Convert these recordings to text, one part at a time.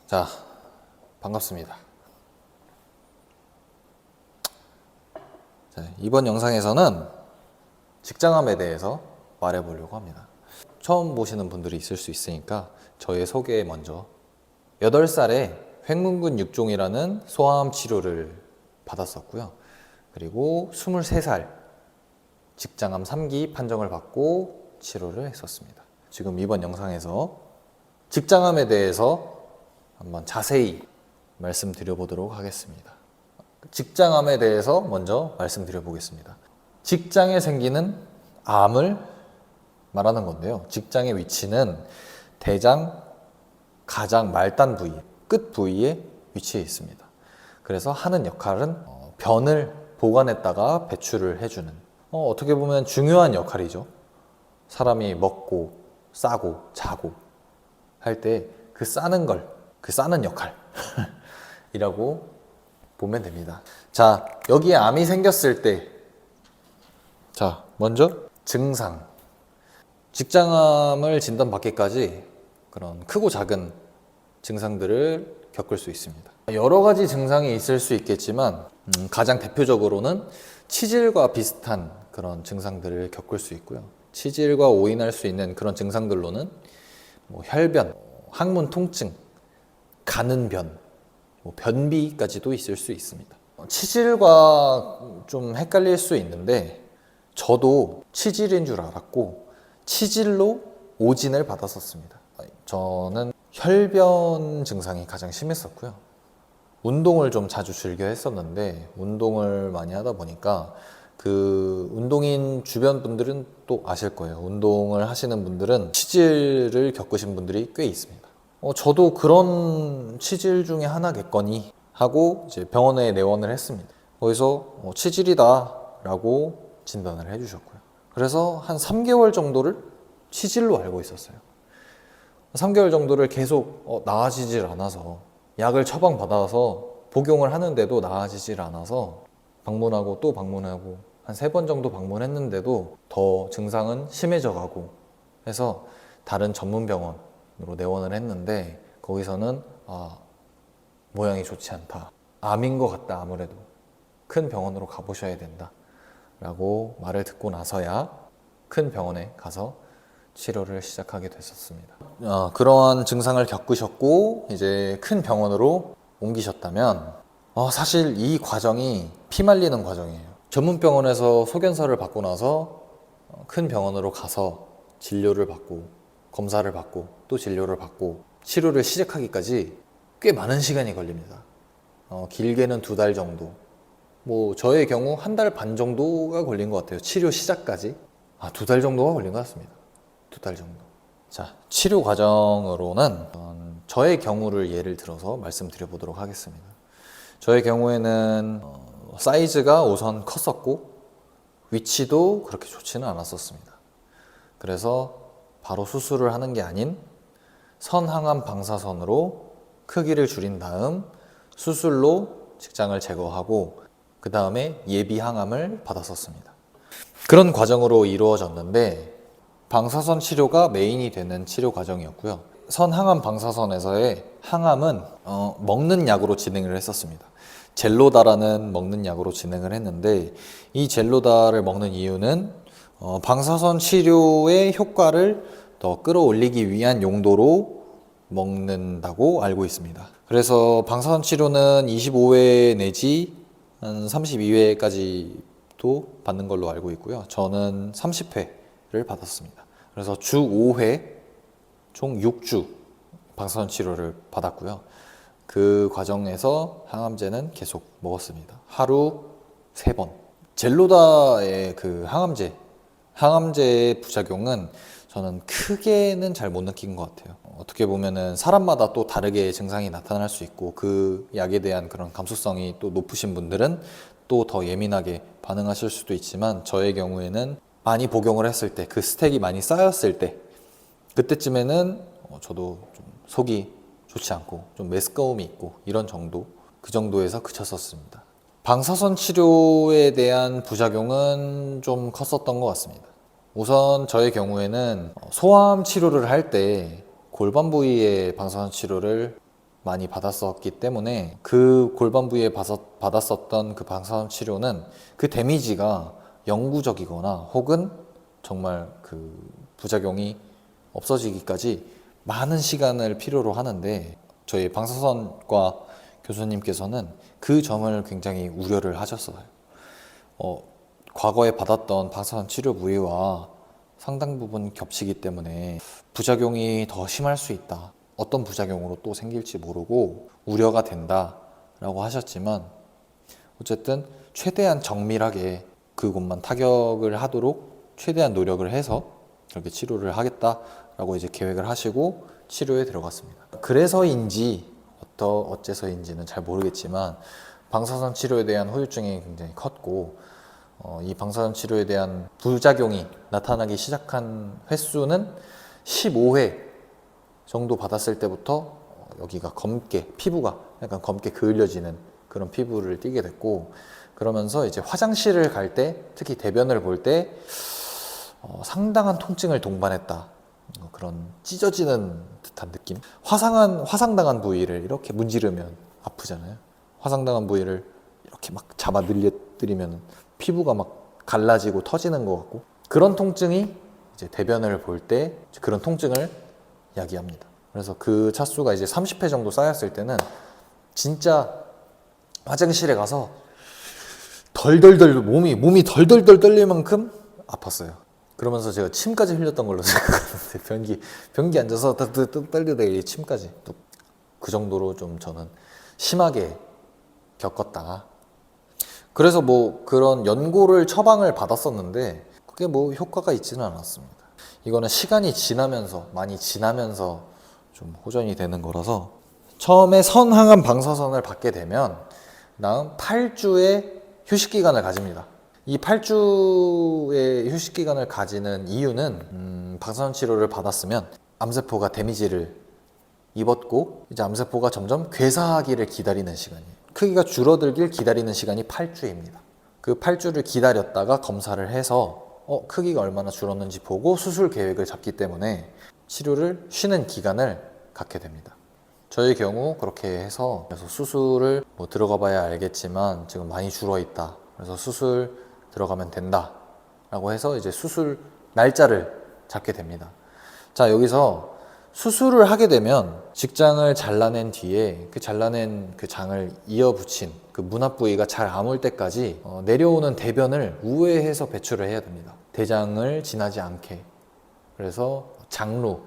자, 반갑습니다. 자, 이번 영상에서는 직장암에 대해서 말해보려고 합니다. 처음 보시는 분들이 있을 수 있으니까 저의 소개 먼저. 8살에 횡문근 육종이라는 소아암 치료를 받았었고요. 그리고 23살 직장암 3기 판정을 받고 치료를 했었습니다. 지금 이번 영상에서 직장암에 대해서 한번 자세히 말씀드려 보도록 하겠습니다. 직장암에 대해서 먼저 말씀드려 보겠습니다. 직장에 생기는 암을 말하는 건데요. 직장의 위치는 대장 가장 말단 부위, 끝 부위에 위치해 있습니다. 그래서 하는 역할은 변을 보관했다가 배출을 해주는, 어떻게 보면 중요한 역할이죠. 사람이 먹고 싸고 자고 할 때 그 싸는 걸, 그 싸는 역할이라고 보면 됩니다. 자, 여기에 암이 생겼을 때, 자, 먼저 증상. 직장암을 진단받기까지 그런 크고 작은 증상들을 겪을 수 있습니다. 여러 가지 증상이 있을 수 있겠지만 가장 대표적으로는 치질과 비슷한 그런 증상들을 겪을 수 있고요. 치질과 오인할 수 있는 그런 증상들로는 혈변, 항문 통증, 가는 변, 변비까지도 있을 수 있습니다. 치질과 좀 헷갈릴 수 있는데 저도 치질인 줄 알았고 치질로 오진을 받았었습니다. 저는 혈변 증상이 가장 심했었고요. 운동을 좀 자주 즐겨 했었는데 운동을 많이 하다 보니까 그 운동인 주변 분들은 또 아실 거예요. 운동을 하시는 분들은 치질을 겪으신 분들이 꽤 있습니다. 저도 그런 치질 중에 하나겠거니 하고 이제 병원에 내원을 했습니다. 거기서 치질이다 라고 진단을 해주셨고요. 그래서 한 3개월 정도를 치질로 알고 있었어요. 3개월 정도를 계속 나아지질 않아서 약을 처방받아서 복용을 하는데도 나아지질 않아서 방문하고 또 방문하고 한 3번 정도 방문했는데도 더 증상은 심해져 가고 해서 다른 전문 병원으로 내원을 했는데 거기서는 모양이 좋지 않다. 암인 것 같다. 아무래도 큰 병원으로 가보셔야 된다 라고 말을 듣고 나서야 큰 병원에 가서 치료를 시작하게 됐었습니다. 그러한 증상을 겪으셨고 이제 큰 병원으로 옮기셨다면 사실 이 과정이 피말리는 과정이에요. 전문 병원에서 소견서를 받고 나서 큰 병원으로 가서 진료를 받고 검사를 받고 또 진료를 받고 치료를 시작하기까지 꽤 많은 시간이 걸립니다. 길게는 2달 정도, 저의 경우 1달 반 정도가 걸린 것 같아요. 치료 시작까지 2달 정도가 걸린 것 같습니다. 2달 정도. 자, 치료 과정으로는 저의 경우를 예를 들어서 말씀드려 보도록 하겠습니다. 저의 경우에는 사이즈가 우선 컸었고 위치도 그렇게 좋지는 않았었습니다. 그래서 바로 수술을 하는 게 아닌 선항암 방사선으로 크기를 줄인 다음 수술로 직장을 제거하고 그 다음에 예비 항암을 받았었습니다. 그런 과정으로 이루어졌는데 방사선 치료가 메인이 되는 치료 과정이었고요. 선항암 방사선에서의 항암은 먹는 약으로 진행을 했었습니다. 젤로다라는 먹는 약으로 진행을 했는데 이 젤로다를 먹는 이유는 방사선 치료의 효과를 더 끌어올리기 위한 용도로 먹는다고 알고 있습니다. 그래서 방사선 치료는 25회 내지 한 32회까지도 받는 걸로 알고 있고요. 저는 30회를 받았습니다. 그래서 주 5회, 총 6주 방사선 치료를 받았고요. 그 과정에서 항암제는 계속 먹었습니다. 하루 3번. 젤로다의 그 항암제의 부작용은 저는 크게는 잘 못 느낀 것 같아요. 어떻게 보면은 사람마다 또 다르게 증상이 나타날 수 있고 그 약에 대한 그런 감수성이 또 높으신 분들은 또 더 예민하게 반응하실 수도 있지만 저의 경우에는 많이 복용을 했을 때, 그 스택이 많이 쌓였을 때 그때쯤에는 저도 좀 속이 좋지 않고 좀 메스꺼움이 있고 이런 정도, 그 정도에서 그쳤었습니다. 방사선 치료에 대한 부작용은 좀 컸었던 것 같습니다. 우선 저의 경우에는 소아암 치료를 할 때 골반 부위에 방사선 치료를 많이 받았었기 때문에 그 골반 부위에 받았었던 그 방사선 치료는 그 데미지가 영구적이거나 혹은 정말 그 부작용이 없어지기까지 많은 시간을 필요로 하는데 저희 방사선과 교수님께서는 그 점을 굉장히 우려를 하셨어요. 과거에 받았던 방사선 치료 부위와 상당 부분 겹치기 때문에 부작용이 더 심할 수 있다. 어떤 부작용으로 또 생길지 모르고 우려가 된다라고 하셨지만 어쨌든 최대한 정밀하게 그곳만 타격을 하도록 최대한 노력을 해서 그렇게 치료를 하겠다라고 이제 계획을 하시고 치료에 들어갔습니다. 그래서인지 어째서인지는 잘 모르겠지만 방사선 치료에 대한 후유증이 굉장히 컸고 이 방사선 치료에 대한 부작용이 나타나기 시작한 횟수는 15회 정도 받았을 때부터 여기가 검게 피부가 약간 검게 그을려지는 그런 피부를 띠게 됐고 그러면서 이제 화장실을 갈 때 특히 대변을 볼 때 상당한 통증을 동반했다. 그런 찢어지는 듯한 느낌. 화상당한 부위를 이렇게 문지르면 아프잖아요. 화상당한 부위를 이렇게 막 잡아 늘려뜨리면 피부가 막 갈라지고 터지는 것 같고 그런 통증이 이제 대변을 볼 때 그런 통증을 야기합니다. 그래서 그 차수가 이제 30회 정도 쌓였을 때는 진짜 화장실에 가서 몸이 덜덜덜 떨릴 만큼 아팠어요. 그러면서 제가 침까지 흘렸던 걸로 생각하는데 변기 앉아서 떨리다가 침까지 또 그 정도로 좀 저는 심하게 겪었다. 그래서 뭐 그런 연고를 처방을 받았었는데 그게 뭐 효과가 있지는 않았습니다. 이거는 시간이 많이 지나면서 좀 호전이 되는 거라서 처음에 선항암 방사선을 받게 되면 다음 8주의 휴식 기간을 가집니다. 이 8주의 휴식 기간을 가지는 이유는 방사선 치료를 받았으면 암세포가 데미지를 입었고 이제 암세포가 점점 괴사하기를 기다리는 시간이에요. 크기가 줄어들길 기다리는 시간이 8주입니다. 그 8주를 기다렸다가 검사를 해서 크기가 얼마나 줄었는지 보고 수술 계획을 잡기 때문에 치료를 쉬는 기간을 갖게 됩니다. 저의 경우 그렇게 해서 그래서 수술을 뭐 들어가 봐야 알겠지만 지금 많이 줄어 있다. 그래서 수술 들어가면 된다. 라고 해서 이제 수술 날짜를 잡게 됩니다. 자, 여기서 수술을 하게 되면 직장을 잘라낸 뒤에 그 잘라낸 그 장을 이어붙인 그 문합 부위가 잘 아물 때까지 내려오는 대변을 우회해서 배출을 해야 됩니다. 대장을 지나지 않게. 그래서 장루,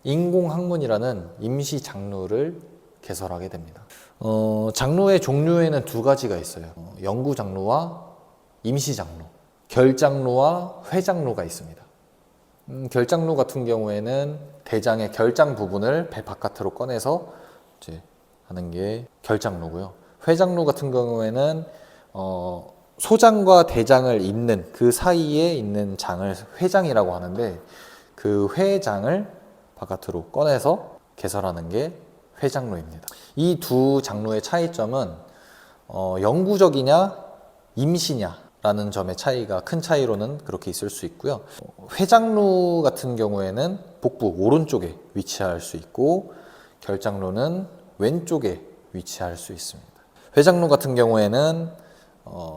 인공항문이라는 임시 장루를 개설하게 됩니다. 장루의 종류에는 두 가지가 있어요. 영구 장루와 임시 장루, 결장루와 회장루가 있습니다. 결장루 같은 경우에는 대장의 결장 부분을 배 바깥으로 꺼내서 이제 하는 게 결장루고요. 회장루 같은 경우에는 소장과 대장을 잇는 그 사이에 있는 장을 회장이라고 하는데 그 회장을 바깥으로 꺼내서 개설하는 게 회장루입니다. 이 두 장루의 차이점은 영구적이냐 임시냐 라는 점의 차이가 큰 차이로는 그렇게 있을 수 있고요. 회장루 같은 경우에는 복부 오른쪽에 위치할 수 있고 결장루는 왼쪽에 위치할 수 있습니다. 회장루 같은 경우에는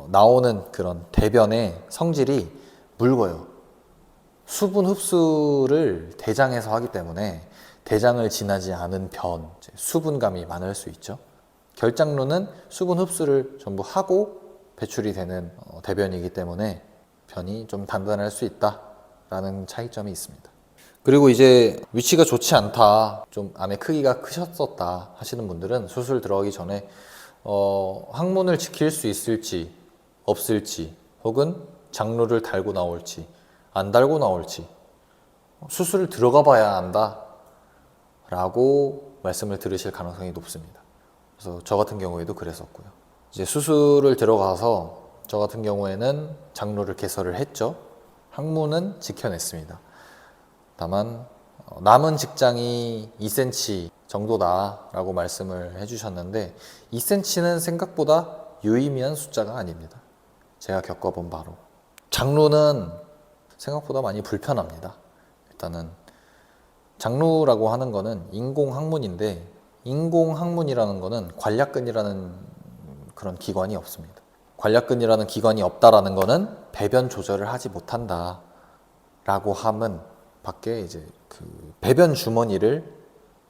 나오는 그런 대변의 성질이 묽어요. 수분 흡수를 대장에서 하기 때문에 대장을 지나지 않은 변, 수분감이 많을 수 있죠. 결장루는 수분 흡수를 전부 하고 배출이 되는 대변이기 때문에 변이 좀 단단할 수 있다라는 차이점이 있습니다. 그리고 이제 위치가 좋지 않다, 좀 암의 크기가 크셨었다 하시는 분들은 수술 들어가기 전에 항문을 지킬 수 있을지 없을지 혹은 장루를 달고 나올지 안 달고 나올지 수술을 들어가 봐야 안다 라고 말씀을 들으실 가능성이 높습니다. 그래서 저 같은 경우에도 그랬었고요. 이제 수술을 들어가서 저 같은 경우에는 장루를 개설을 했죠. 항문은 지켜냈습니다. 다만 남은 직장이 2cm 정도다 라고 말씀을 해주셨는데 2cm는 생각보다 유의미한 숫자가 아닙니다. 제가 겪어본 바로. 장루는 생각보다 많이 불편합니다. 일단은 장루라고 하는 거는 인공 항문인데 인공항문이라는 거는 관략근이라는 그런 기관이 없습니다. 관략근이라는 기관이 없다라는 거는 배변 조절을 하지 못한다 라고 함은 밖에 이제 그 배변 주머니를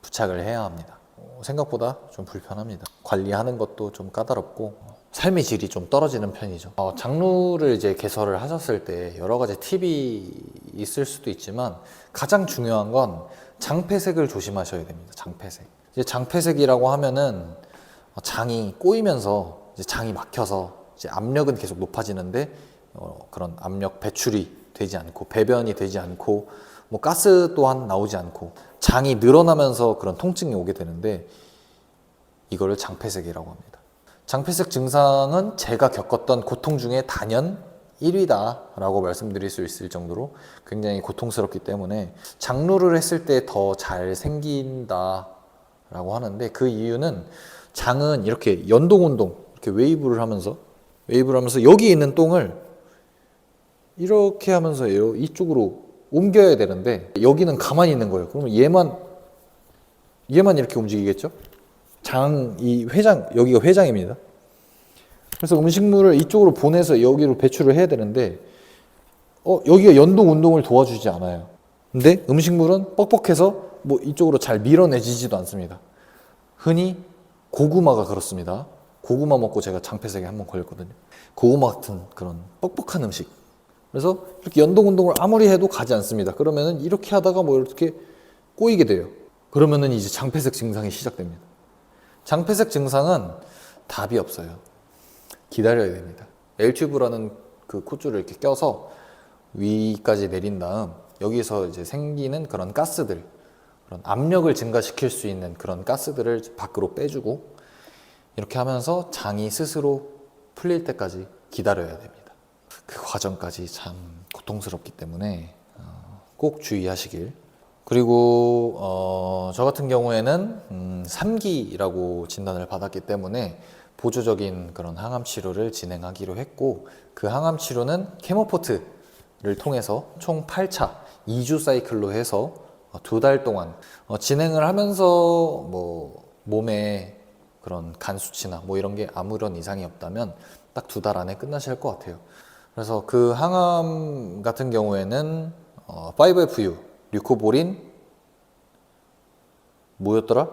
부착을 해야 합니다. 생각보다 좀 불편합니다. 관리하는 것도 좀 까다롭고 삶의 질이 좀 떨어지는 편이죠. 장루를 이제 개설을 하셨을 때 여러 가지 팁이 있을 수도 있지만 가장 중요한 건 장폐색을 조심하셔야 됩니다. 장폐색. 이제 장폐색이라고 하면은 장이 꼬이면서 이제 장이 막혀서 이제 압력은 계속 높아지는데 그런 압력 배출이 되지 않고 배변이 되지 않고 뭐 가스 또한 나오지 않고 장이 늘어나면서 그런 통증이 오게 되는데 이거를 장폐색이라고 합니다. 장폐색 증상은 제가 겪었던 고통 중에 단연 1위다 라고 말씀드릴 수 있을 정도로 굉장히 고통스럽기 때문에 장루를 했을 때 더 잘 생긴다 라고 하는데 그 이유는 장은 이렇게 연동운동 이렇게 웨이브를 하면서 여기 있는 똥을 이렇게 하면서 이쪽으로 옮겨야 되는데 여기는 가만히 있는 거예요. 그러면 얘만 이렇게 움직이겠죠? 이 회장, 여기가 회장입니다. 그래서 음식물을 이쪽으로 보내서 여기로 배출을 해야 되는데 여기가 연동 운동을 도와주지 않아요. 근데 음식물은 뻑뻑해서 뭐 이쪽으로 잘 밀어내지지도 않습니다. 흔히 고구마가 그렇습니다. 고구마 먹고 제가 장폐색에 한번 걸렸거든요. 고구마 같은 그런 뻑뻑한 음식. 그래서 이렇게 연동 운동을 아무리 해도 가지 않습니다. 그러면은 이렇게 하다가 뭐 이렇게 꼬이게 돼요. 그러면은 이제 장폐색 증상이 시작됩니다. 장폐색 증상은 답이 없어요. 기다려야 됩니다. L튜브라는 그 콧줄을 이렇게 껴서 위까지 내린 다음 여기서 이제 생기는 그런 가스들, 그런 압력을 증가시킬 수 있는 그런 가스들을 밖으로 빼주고 이렇게 하면서 장이 스스로 풀릴 때까지 기다려야 됩니다. 그 과정까지 참 고통스럽기 때문에 꼭 주의하시길. 그리고 저 같은 경우에는 3기라고 진단을 받았기 때문에 보조적인 그런 항암 치료를 진행하기로 했고 그 항암 치료는 케모포트를 통해서 총 8차 2주 사이클로 해서 2달 동안 진행을 하면서 뭐 몸에 그런 간 수치나 뭐 이런 게 아무런 이상이 없다면 딱 2달 안에 끝나실 것 같아요. 그래서 그 항암 같은 경우에는 5FU, 류코보린, 뭐였더라?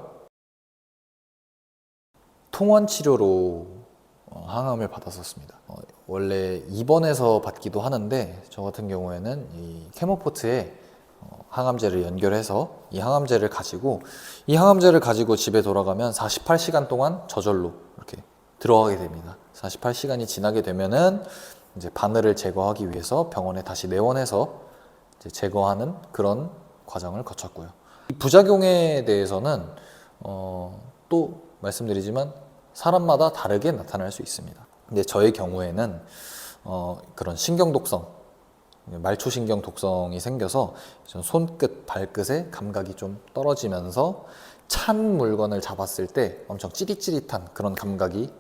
통원 치료로 항암을 받았었습니다. 원래 입원해서 받기도 하는데 저 같은 경우에는 이 케모포트에 항암제를 연결해서 이 항암제를 가지고 집에 돌아가면 48시간 동안 저절로 이렇게 들어가게 됩니다. 48시간이 지나게 되면은 이제 바늘을 제거하기 위해서 병원에 다시 내원해서 이제 제거하는 그런 과정을 거쳤고요. 부작용에 대해서는 또 말씀드리지만 사람마다 다르게 나타날 수 있습니다. 근데 저의 경우에는 그런 신경 독성, 말초신경 독성이 생겨서 손끝, 발끝의 감각이 좀 떨어지면서 찬 물건을 잡았을 때 엄청 찌릿찌릿한 그런 감각이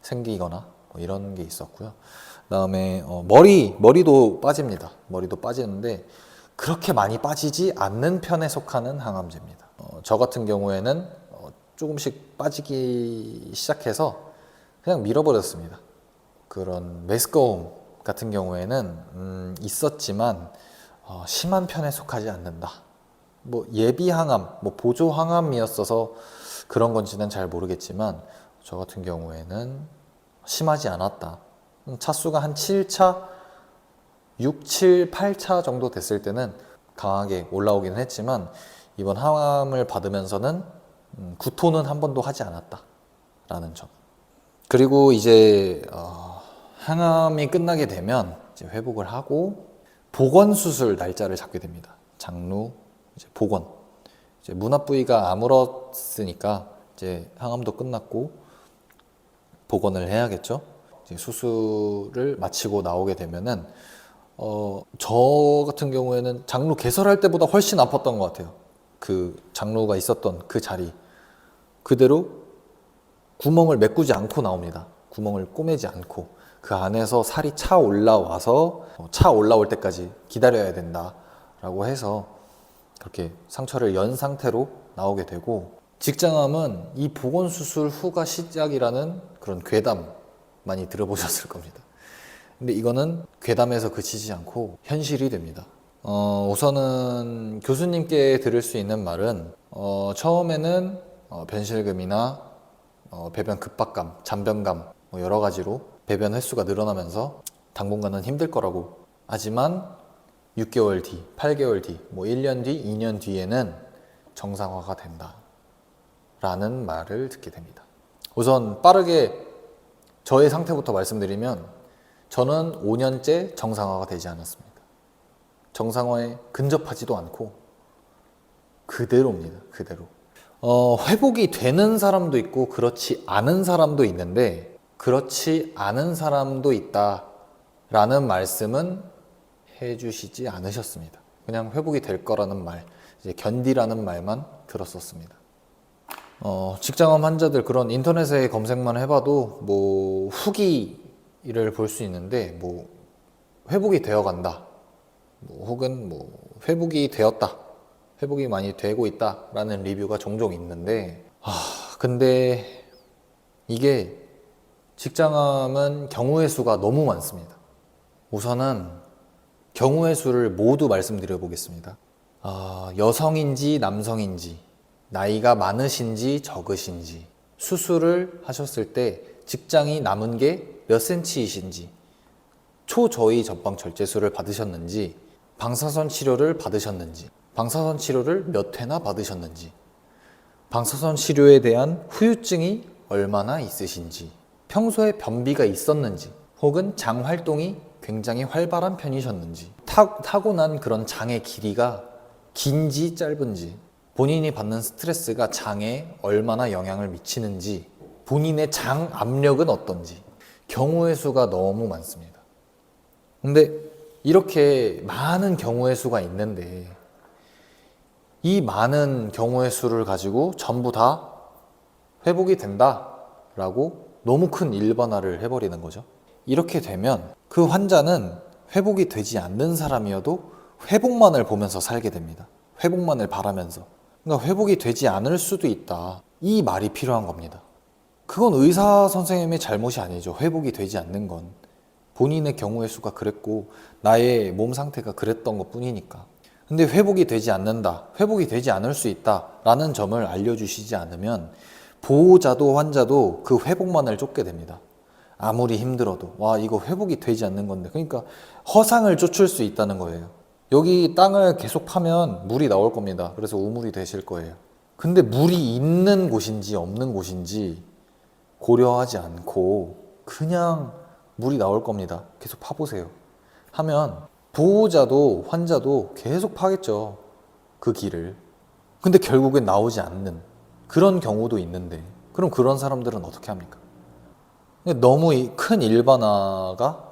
생기거나 뭐 이런 게 있었고요. 그다음에 머리도 빠집니다. 머리도 빠지는데 그렇게 많이 빠지지 않는 편에 속하는 항암제입니다. 저 같은 경우에는 조금씩 빠지기 시작해서 그냥 밀어버렸습니다. 그런 메스꺼움 같은 경우에는 있었지만 심한 편에 속하지 않는다. 뭐 예비 항암, 뭐 보조 항암이었어서 그런 건지는 잘 모르겠지만 저 같은 경우에는 심하지 않았다. 차수가 한 7차, 6, 7, 8차 정도 됐을 때는 강하게 올라오기는 했지만 이번 항암을 받으면서는 구토는 한 번도 하지 않았다라는 점. 그리고 이제 항암이 끝나게 되면 이제 회복을 하고 복원 수술 날짜를 잡게 됩니다. 장루 이제 복원. 이제 문합 부위가 아물었으니까 이제 항암도 끝났고 복원을 해야겠죠. 이제 수술을 마치고 나오게 되면은 저 같은 경우에는 장루 개설할 때보다 훨씬 아팠던 것 같아요. 그 장루가 있었던 그 자리 그대로 구멍을 메꾸지 않고 나옵니다. 구멍을 꼬매지 않고 그 안에서 살이 차 올라와서 차 올라올 때까지 기다려야 된다라고 해서 그렇게 상처를 연 상태로 나오게 되고 직장암은 이 보건수술 후가 시작이라는 그런 괴담 많이 들어보셨을 겁니다. 근데 이거는 괴담에서 그치지 않고 현실이 됩니다. 우선은 교수님께 들을 수 있는 말은 처음에는 변실금이나 배변 급박감, 잔변감 뭐 여러 가지로 배변 횟수가 늘어나면서 당분간은 힘들 거라고. 하지만 6개월 뒤, 8개월 뒤, 뭐 1년 뒤, 2년 뒤에는 정상화가 된다 라는 말을 듣게 됩니다. 우선 빠르게 저의 상태부터 말씀드리면 저는 5년째 정상화가 되지 않았습니다. 정상화에 근접하지도 않고 그대로입니다. 그대로. 회복이 되는 사람도 있고 그렇지 않은 사람도 있는데, 그렇지 않은 사람도 있다라는 말씀은 해주시지 않으셨습니다. 그냥 회복이 될 거라는 말, 이제 견디라는 말만 들었었습니다. 직장암 환자들 그런 인터넷에 검색만 해봐도 뭐 후기를 볼 수 있는데, 뭐 회복이 되어 간다, 뭐 혹은 뭐 회복이 되었다, 회복이 많이 되고 있다 라는 리뷰가 종종 있는데, 근데 이게 직장암은 경우의 수가 너무 많습니다. 우선은 경우의 수를 모두 말씀드려 보겠습니다. 여성인지 남성인지, 나이가 많으신지 적으신지, 수술을 하셨을 때 직장이 남은 게 몇 센치이신지, 초저위 전방 절제술을 받으셨는지, 방사선 치료를 받으셨는지, 방사선 치료를 몇 회나 받으셨는지, 방사선 치료에 대한 후유증이 얼마나 있으신지, 평소에 변비가 있었는지, 혹은 장 활동이 굉장히 활발한 편이셨는지, 타고난 그런 장의 길이가 긴지 짧은지, 본인이 받는 스트레스가 장에 얼마나 영향을 미치는지, 본인의 장 압력은 어떤지, 경우의 수가 너무 많습니다. 근데 이렇게 많은 경우의 수가 있는데, 이 많은 경우의 수를 가지고 전부 다 회복이 된다라고 너무 큰 일반화를 해버리는 거죠. 이렇게 되면 그 환자는 회복이 되지 않는 사람이어도 회복만을 보면서 살게 됩니다. 회복만을 바라면서. 그러니까 회복이 되지 않을 수도 있다, 이 말이 필요한 겁니다. 그건 의사 선생님의 잘못이 아니죠. 회복이 되지 않는 건 본인의 경우의 수가 그랬고 나의 몸 상태가 그랬던 것 뿐이니까. 근데 회복이 되지 않는다, 회복이 되지 않을 수 있다 라는 점을 알려주시지 않으면 보호자도 환자도 그 회복만을 쫓게 됩니다. 아무리 힘들어도 와, 이거 회복이 되지 않는 건데, 그러니까 허상을 쫓을 수 있다는 거예요. 여기 땅을 계속 파면 물이 나올 겁니다. 그래서 우물이 되실 거예요. 근데 물이 있는 곳인지 없는 곳인지 고려하지 않고 그냥 물이 나올 겁니다. 계속 파보세요 하면 보호자도 환자도 계속 파겠죠, 그 길을. 근데 결국엔 나오지 않는 그런 경우도 있는데, 그럼 그런 사람들은 어떻게 합니까? 너무 큰 일반화가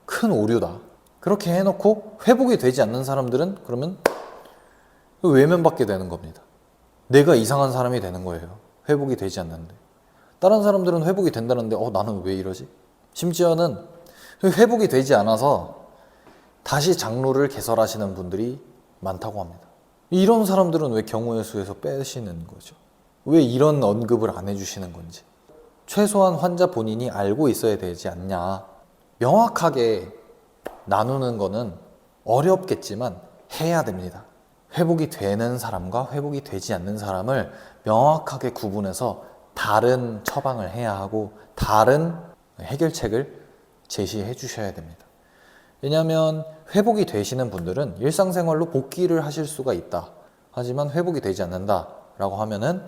큰 오류다. 그렇게 해놓고 회복이 되지 않는 사람들은 그러면 외면받게 되는 겁니다. 내가 이상한 사람이 되는 거예요. 회복이 되지 않는데. 다른 사람들은 회복이 된다는데 나는 왜 이러지? 심지어는 회복이 되지 않아서 다시 장루를 개설하시는 분들이 많다고 합니다. 이런 사람들은 왜 경우의 수에서 빼시는 거죠? 왜 이런 언급을 안 해주시는 건지. 최소한 환자 본인이 알고 있어야 되지 않냐. 명확하게 나누는 거는 어렵겠지만 해야 됩니다. 회복이 되는 사람과 회복이 되지 않는 사람을 명확하게 구분해서 다른 처방을 해야 하고 다른 해결책을 제시해 주셔야 됩니다. 왜냐하면 회복이 되시는 분들은 일상생활로 복귀를 하실 수가 있다. 하지만 회복이 되지 않는다 라고 하면은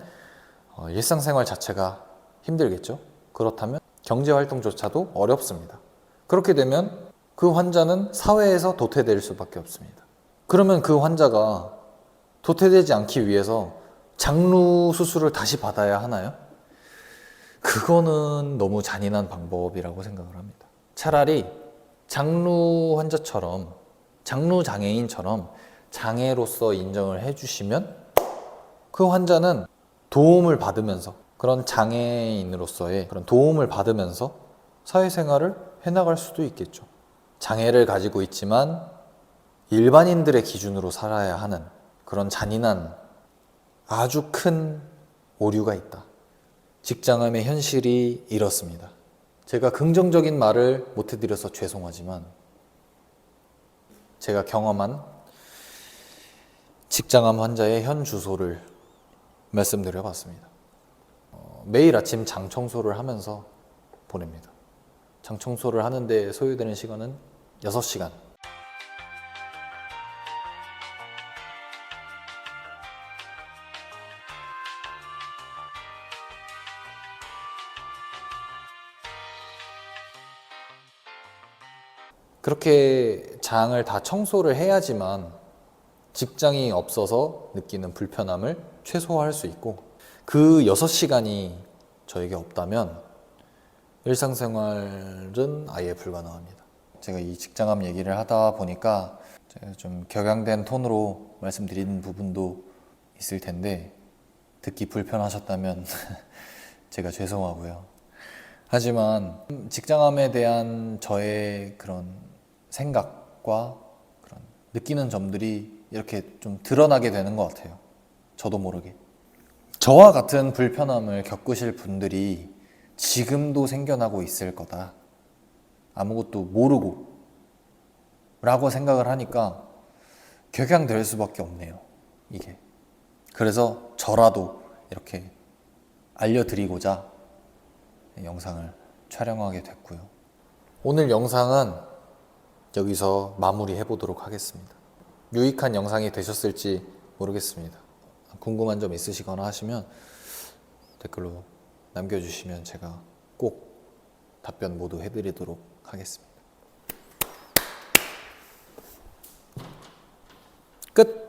일상생활 자체가 힘들겠죠. 그렇다면 경제활동조차도 어렵습니다. 그렇게 되면 그 환자는 사회에서 도태될 수밖에 없습니다. 그러면 그 환자가 도태되지 않기 위해서 장루 수술을 다시 받아야 하나요? 그거는 너무 잔인한 방법이라고 생각을 합니다. 차라리 장루 환자처럼, 장루 장애인처럼 장애로서 인정을 해주시면 그 환자는 도움을 받으면서, 그런 장애인으로서의 그런 도움을 받으면서 사회생활을 해나갈 수도 있겠죠. 장애를 가지고 있지만 일반인들의 기준으로 살아야 하는 그런 잔인한 아주 큰 오류가 있다. 직장암의 현실이 이렇습니다. 제가 긍정적인 말을 못 해드려서 죄송하지만 제가 경험한 직장암 환자의 현 주소를 말씀드려 봤습니다. 매일 아침 장 청소를 하면서 보냅니다. 장 청소를 하는데 소요되는 시간은 6시간. 그렇게 장을 다 청소를 해야지만 직장이 없어서 느끼는 불편함을 최소화할 수 있고, 그 6시간이 저에게 없다면 일상생활은 아예 불가능합니다. 제가 이 직장암 얘기를 하다 보니까 제가 좀 격양된 톤으로 말씀드리는 부분도 있을 텐데 듣기 불편하셨다면 제가 죄송하고요. 하지만 직장암에 대한 저의 그런 생각과 그런 느끼는 점들이 이렇게 좀 드러나게 되는 것 같아요. 저도 모르게. 저와 같은 불편함을 겪으실 분들이 지금도 생겨나고 있을 거다. 아무것도 모르고 라고 생각을 하니까 격양될 수밖에 없네요. 이게. 그래서 저라도 이렇게 알려드리고자 영상을 촬영하게 됐고요. 오늘 영상은 여기서 마무리해 보도록 하겠습니다. 유익한 영상이 되셨을지 모르겠습니다. 궁금한 점 있으시거나 하시면 댓글로 남겨주시면 제가 꼭 답변 모두 해드리도록 하겠습니다. 끝!